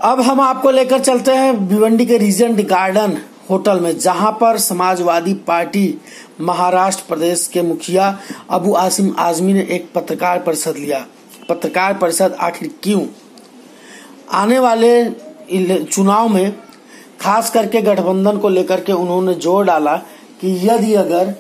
अब हम आपको लेकर चलते हैं भिवंडी के रीजेंट गार्डन होटल में, जहां पर समाजवादी पार्टी महाराष्ट्र प्रदेश के मुखिया अबू आसिम आजमी ने एक पत्रकार परिषद लिया। पत्रकार परिषद आखिर क्यों? आने वाले चुनाव में खास करके गठबंधन को लेकर के उन्होंने जोर डाला कि यदि अगर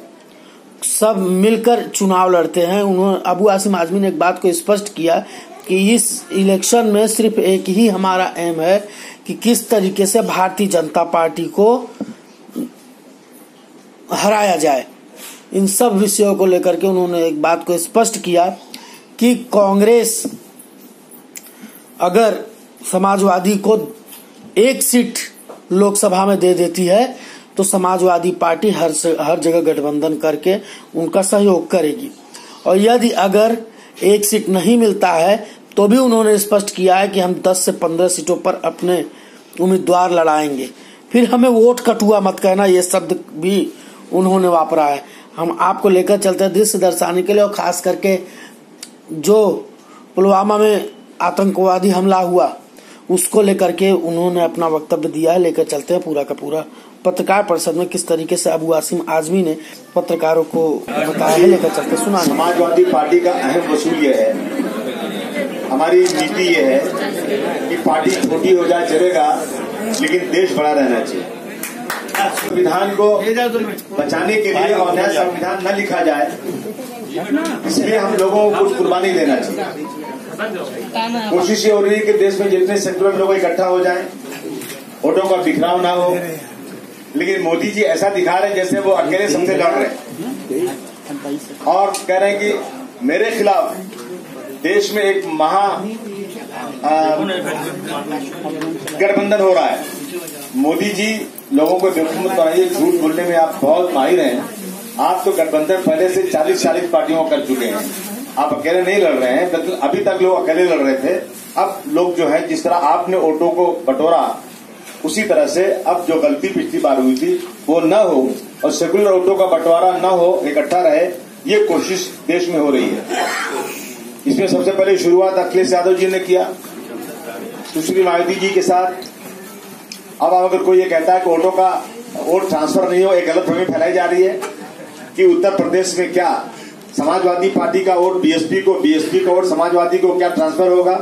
सब मिलकर चुनाव लड़ते हैं, उन्होंने अबू आसिम आजमी ने एक बात को स्पष्ट किया कि इस इलेक्शन में सिर्फ एक ही हमारा एम है कि किस तरीके से भारतीय जनता पार्टी को हराया जाए। इन सब विषयों को लेकर के उन्होंने एक बात को स्पष्ट किया कि कांग्रेस अगर समाजवादी को एक सीट लोकसभा में दे देती है तो समाजवादी पार्टी हर जगह गठबंधन करके उनका सहयोग करेगी, और यदि अगर एक सीट नहीं मिलता है तो भी उन्होंने स्पष्ट किया है कि हम 10 से 15 सीटों पर अपने उम्मीदवार लड़ाएंगे। फिर हमें वोट कटुआ मत कहना, ये शब्द भी उन्होंने वापरा है। हम आपको लेकर चलते हैं दृश्य दर्शाने के लिए, और खास करके जो पुलवामा में आतंकवादी हमला हुआ उसको लेकर के उन्होंने अपना वक्तव्य दिया है। लेकर चलते हैं पूरा का पूरा पत्रकार परिषद में किस तरीके से अबू आसिम आजमी ने पत्रकारों को बताया है। लेकर चलते सुना। समाजवादी पार्टी का अहम वसूल ये है, हमारी नीति ये है कि पार्टी छोटी हो जाए चलेगा, लेकिन देश बड़ा रहना चाहिए। संविधान को बचाने के लिए और नया संविधान न लिखा जाए, इसलिए हम लोगों को कुछ कुर्बानी देना चाहिए। कोशिश ये हो रही है कि देश में जितने सेक्युलर लोग इकट्ठा हो जाएं, वोटों का बिखराव ना हो, लेकिन मोदी जी ऐसा दिखा रहे हैं जैसे वो अकेले सबसे लड़ रहे हैं और कह रहे हैं कि मेरे खिलाफ देश में एक महा गठबंधन हो रहा है। मोदी जी लोगों को बेवकूफ मत बनाइए, झूठ बोलने में आप बहुत माहिर हैं। आप तो गठबंधन पहले से 40 पार्टियों कर चुके हैं, आप अकेले नहीं लड़ रहे हैं, बल्कि अभी तक लोग अकेले लड़ रहे थे। अब लोग जो है, जिस तरह आपने वोटों को बटोरा, उसी तरह से अब जो गलती पिछली बार हुई थी वो न हो और सेकुलर वोटों का बंटवारा न हो, इकट्ठा रहे, ये कोशिश देश में हो रही है। इसमें सबसे पहले शुरुआत अखिलेश यादव जी ने किया, सुश्री मायावती जी के साथ। अब अगर कोई ये कहता है कि वोटों का वोट ट्रांसफर नहीं हो, एक गलतफहमी फैलाई जा रही है कि उत्तर प्रदेश में क्या समाजवादी पार्टी का वोट बीएसपी को, बीएसपी का वोट समाजवादी को क्या ट्रांसफर होगा,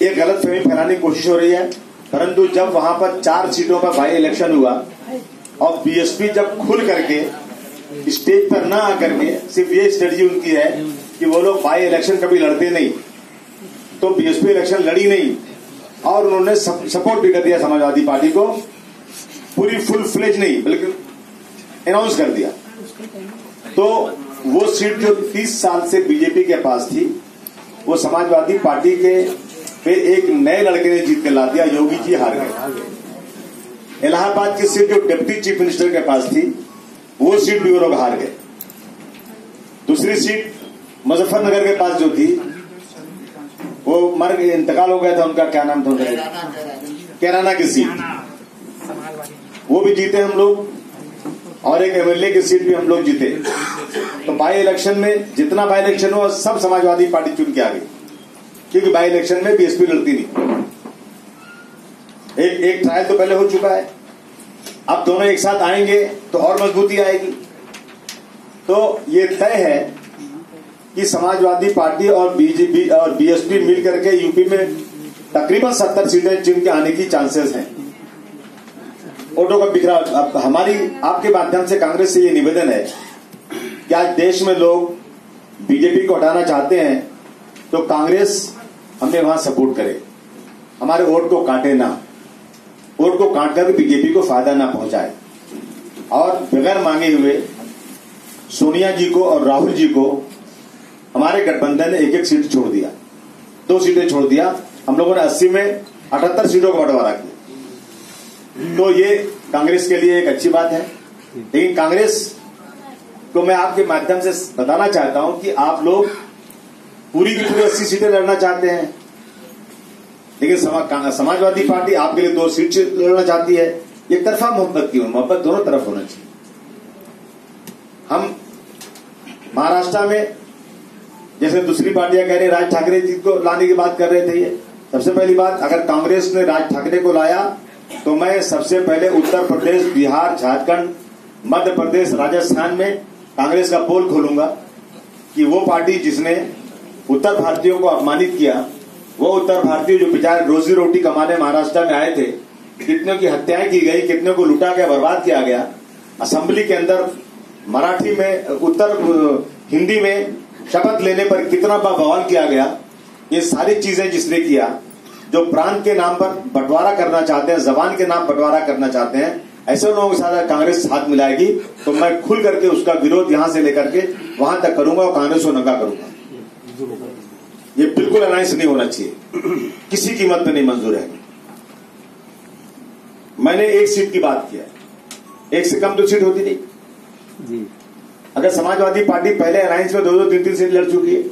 एक गलतफहमी फैलाने की कोशिश हो रही है। परंतु जब वहां पर 4 सीटों पर बाई इलेक्शन हुआ और बीएसपी जब खुल करके स्टेज पर न आकर के सिर्फ ये स्ट्रेटजी उनकी है कि वो लोग बाई इलेक्शन कभी लड़ते नहीं, तो बीएसपी इलेक्शन लड़ी नहीं और उन्होंने सपोर्ट भी कर दिया समाजवादी पार्टी को, पूरी फुल फ्लेज नहीं बल्कि अनाउंस कर दिया। तो वो सीट जो 30 साल से बीजेपी के पास थी, वो समाजवादी पार्टी के फिर एक नए लड़के ने जीत कर ला दिया, योगी जी हार गए। इलाहाबाद की सीट जो डिप्टी चीफ मिनिस्टर के पास थी, वो सीट भी वो लोग हार गए। दूसरी सीट मुजफ्फरनगर के पास जो थी, वो मर गए, इंतकाल हो गया था उनका, क्या नाम था उनका, कैराना की सीट, वो भी जीते हम लोग, और एक एमएलए की सीट भी हम लोग जीते। तो बाई इलेक्शन में जितना बाई इलेक्शन हुआ सब समाजवादी पार्टी चुन के आ गई, क्योंकि बाई इलेक्शन में बीएसपी लड़ती नहीं। एक ट्रायल तो पहले हो चुका है, अब दोनों एक साथ आएंगे तो और मजबूती आएगी। तो ये तय है कि समाजवादी पार्टी और बीजेपी और बीएसपी मिलकर के यूपी में तकरीबन 70 सीटें चुन के आने की चांसेस हैं। वोटों का बिखराव। अब हमारी आपके माध्यम से कांग्रेस से ये निवेदन है कि आज देश में लोग बीजेपी को हटाना चाहते हैं, तो कांग्रेस हमें वहां सपोर्ट करे, हमारे वोट को काटे ना, वोट को काट कर बीजेपी को फायदा ना पहुंचाए, और बगैर मांगे हुए सोनिया जी को और राहुल जी को हमारे गठबंधन ने एक सीट छोड़ दिया, 2 सीटें छोड़ दिया। हम लोगों ने 80 में 78 सीटों का बंटवारा किया, तो ये कांग्रेस के लिए एक अच्छी बात है। लेकिन कांग्रेस को मैं आपके माध्यम से बताना चाहता हूं कि आप लोग पूरी की पूरी 80 सीटें लड़ना चाहते हैं, लेकिन समाजवादी पार्टी आपके लिए 2 सीट लड़ना चाहती है। एक तरफा मोहब्बत की, मोहब्बत दोनों तरफ होना चाहिए। हम महाराष्ट्र में जैसे दूसरी पार्टियां कह रही, राज ठाकरे जी को लाने की बात कर रहे थे, ये सबसे पहली बात, अगर कांग्रेस ने राज ठाकरे को लाया तो मैं सबसे पहले उत्तर प्रदेश, बिहार, झारखंड, मध्य प्रदेश, राजस्थान में कांग्रेस का पोल खोलूंगा कि वो पार्टी जिसने उत्तर भारतीयों को अपमानित किया, वो उत्तर भारतीय जो बेचारे रोजी रोटी कमाने महाराष्ट्र में आए थे, कितनों की हत्याएं की गई, कितनों को लूटा गया, बर्बाद किया गया, असेंबली के अंदर मराठी में, हिंदी में शपथ लेने पर कितना बवाल किया गया, ये सारी चीजें जिसने किया, जो प्रांत के नाम पर बंटवारा करना चाहते हैं, जबान के नाम बंटवारा करना चाहते हैं, ऐसे लोगों के साथ कांग्रेस साथ मिलाएगी तो मैं खुल करके उसका विरोध यहां से लेकर के वहां तक करूंगा और कांग्रेस को नंगा करूंगा। ये बिल्कुल अलायंस नहीं होना चाहिए, किसी कीमत पे नहीं मंजूर है। मैंने एक सीट की बात किया, एक से कम तो सीट होती नहीं जी। अगर समाजवादी पार्टी पहले अलायंस में 2-2, 3-3 सीट लड़ चुकी है,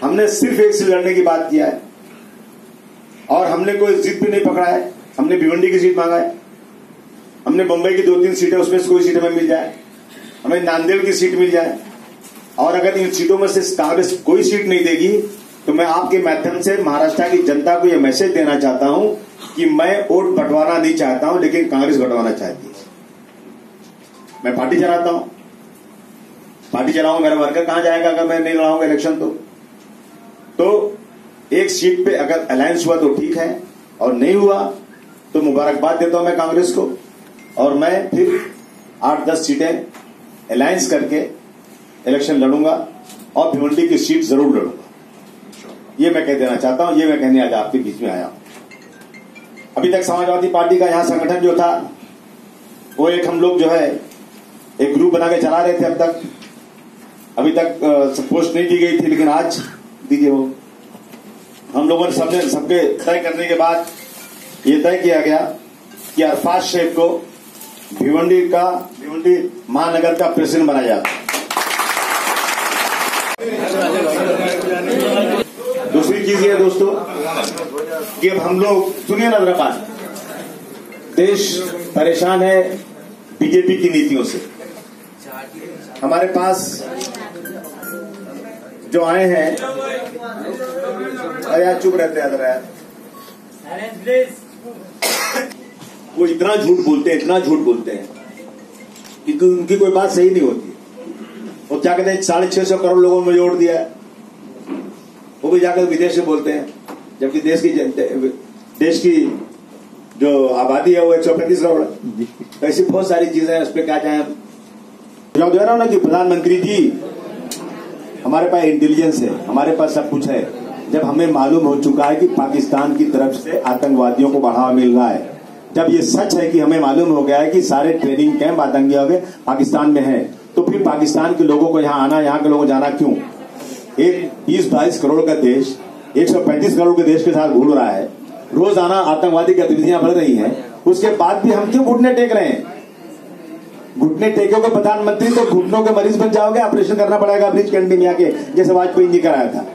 हमने सिर्फ एक सीट लड़ने की बात किया है और हमने कोई जिद भी नहीं पकड़ा है। हमने भिवंडी की सीट मांगा है, हमने बंबई की 2-3 सीटें, उसमें से कोई सीट हमें मिल जाए, हमें नांदेड़ की सीट मिल जाए, और अगर इन सीटों में से कांग्रेस कोई सीट नहीं देगी तो मैं आपके माध्यम से महाराष्ट्र की जनता को यह मैसेज देना चाहता हूं कि मैं वोट बंटवाना नहीं चाहता हूं, लेकिन कांग्रेस बंटवाना चाहती है। मैं पार्टी चलाता हूं, पार्टी चलाऊंगा, मेरा वर्कर कहां जाएगा अगर मैं नहीं लड़ाऊंगा इलेक्शन? तो एक सीट पे अगर अलायंस हुआ तो ठीक है, और नहीं हुआ तो मुबारकबाद देता हूं मैं कांग्रेस को, और मैं फिर 8-10 सीटें अलायंस करके इलेक्शन लड़ूंगा और भिवंडी की सीट जरूर लड़ूंगा। ये मैं कह देना चाहता हूं, ये मैं कहने आज आपके बीच में आया हूं। अभी तक समाजवादी पार्टी का यहां संगठन जो था, वो एक हम लोग जो है एक ग्रुप बना के चला रहे थे। अभी तक पोस्ट नहीं दी गई थी, लेकिन आज दीजिए। वो हम लोगों ने सबके तय करने के बाद ये तय किया गया कि अरफात शेख को भिवंडी महानगर का प्रेसिडेंट बनाया जाता है। दूसरी चीज ये है दोस्तों कि अब हम लोग, सुनिए ना जरा बात, देश परेशान है बीजेपी की नीतियों से। हमारे पास जो आए हैं, अरे यार चुप रहते हैं यार, वो इतना झूठ बोलते हैं कि उनकी कोई बात सही नहीं होती। वो क्या कहते हैं 650 करोड़ लोगों में जोड़ दिया है, वो भी जाकर विदेश में बोलते हैं, जबकि देश की जो आबादी है वो 135 करोड़ है। ऐसी बहुत सारी चीजें हैं, उस पर क्या चाहें। जो कह रहा हूं ना कि प्रधानमंत्री जी, हमारे पास इंटेलिजेंस है, हमारे पास सब कुछ है। जब हमें मालूम हो चुका है कि पाकिस्तान की तरफ से आतंकवादियों को बढ़ावा मिल रहा है, जब ये सच है कि हमें मालूम हो गया है कि सारे ट्रेनिंग कैंप आतंकियों के पाकिस्तान में है, तो फिर पाकिस्तान के लोगों को यहाँ आना, यहाँ के लोगों को जाना क्यों? एक 20-22 करोड़ का देश 135 करोड़ के देश के साथ घूम रहा है, रोजाना आतंकवादी गतिविधियां बढ़ रही हैं, उसके बाद भी हम क्यों घुटने टेक रहे हैं? घुटने टेकोगे प्रधानमंत्री तो घुटनों के मरीज बन जाओगे, ऑपरेशन करना पड़ेगा ब्रिज कैंडी में आके, जैसे वाजपेयी जी कराया था।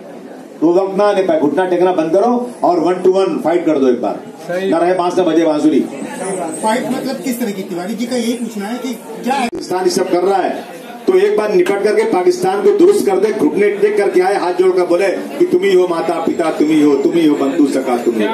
तो वक्त ना आने पाए, घुटना टेकना बंद करो और 1-to-1 फाइट कर दो एक बार, न रहे 5 न बजे बांसुरी। फाइट मतलब किस तरह की? तिवारी जी का यही पूछना है कि क्या पाकिस्तान ये सब कर रहा है, तो एक बार निपट करके पाकिस्तान को दुरुस्त कर दे, घुटने टेक करके आए, हाथ जोड़कर बोले कि तुम ही हो माता पिता, तुम ही हो बंधु सखा, तुम ही हो।